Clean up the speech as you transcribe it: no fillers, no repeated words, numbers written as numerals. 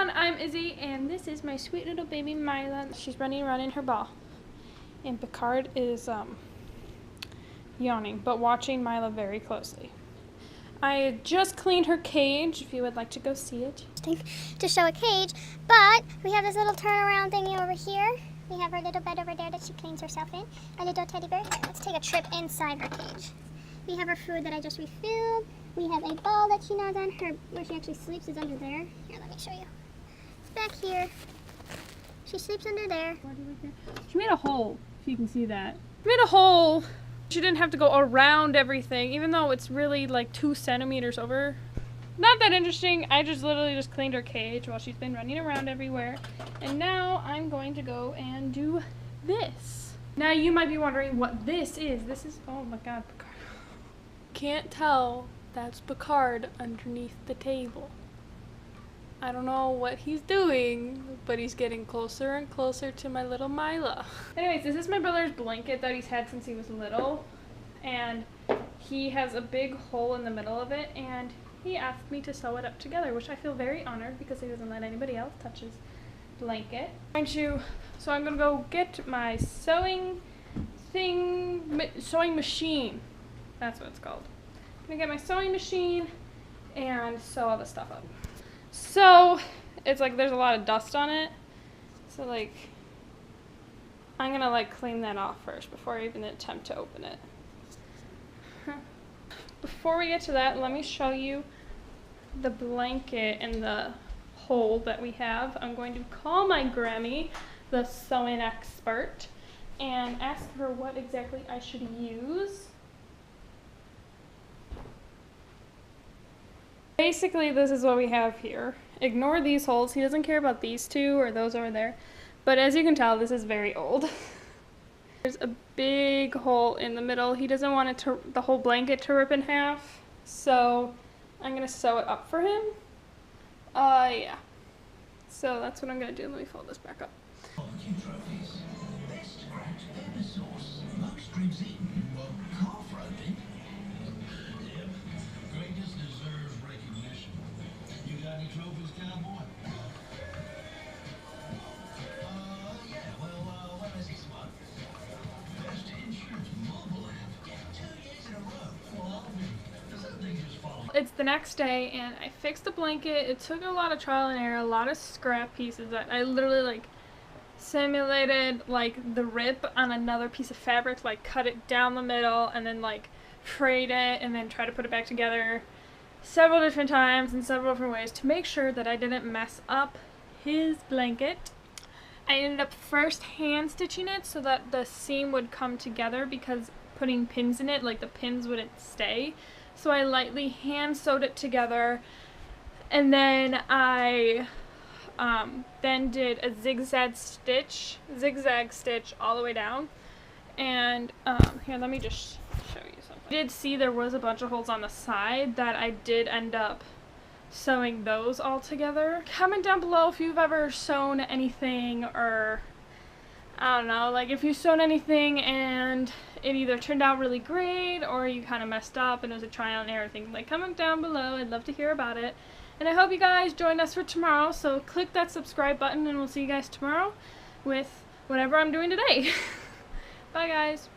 everyone, I'm Izzy, and this is my sweet little baby Mila. She's running around in her ball. And Picard is yawning, but watching Mila very closely. I just cleaned her cage, if you would like to go see it. To show a cage, but we have this little turnaround thingy over here. We have her little bed over there that she cleans herself in. A little teddy bear. Here, let's take a trip inside her cage. We have her food that I just refilled. We have a ball that she gnaws on. Her, where she actually sleeps is under there. Here, let me show you. It's back here. She sleeps under there. She made a hole, if you can see that. She made a hole. She didn't have to go around everything, even though it's really like 2 centimeters over. Not that interesting. I just literally just cleaned her cage while she's been running around everywhere. And now I'm going to go and do this. Now you might be wondering what this is. This is, oh my god, Picard. Can't tell that's Picard underneath the table. I don't know what he's doing, but he's getting closer and closer to my little Mila. Anyways, this is my brother's blanket that he's had since he was little. And he has a big hole in the middle of it, and he asked me to sew it up together, which I feel very honored because he doesn't let anybody else touch his blanket. So I'm gonna go get my sewing machine. That's what it's called. I'm gonna get my sewing machine and sew all this stuff up. So it's like there's a lot of dust on it. So like I'm gonna like clean that off first before I even attempt to open it. Before we get to that, let me show you the blanket and the hole that we have. I'm going to call my Grammy, the sewing expert, and ask her what exactly I should use. Basically, this is what we have here. Ignore these holes. He doesn't care about these two or those over there. But as you can tell, this is very old. There's a big hole in the middle. He doesn't want the whole blanket to rip in half. So I'm going to sew it up for him. Yeah. So that's what I'm going to do. Let me fold this back up. It's the next day and I fixed the blanket. It took a lot of trial and error, a lot of scrap pieces that I literally like simulated like the rip on another piece of fabric, like cut it down the middle and then like frayed it and then try to put it back together several different times in several different ways to make sure that I didn't mess up his blanket. I ended up first hand stitching it so that the seam would come together because putting pins in it, like the pins wouldn't stay. So I lightly hand sewed it together, and then I then did a zigzag stitch all the way down. And here, let me just show you something. I did see there was a bunch of holes on the side that I did end up sewing those all together. Comment down below if you've ever sewn anything, or I don't know, like if you sewn anything and it either turned out really great or you kind of messed up and it was a trial and error thing. Like, comment down below. I'd love to hear about it. And I hope you guys join us for tomorrow. So click that subscribe button and we'll see you guys tomorrow with whatever I'm doing today. Bye guys.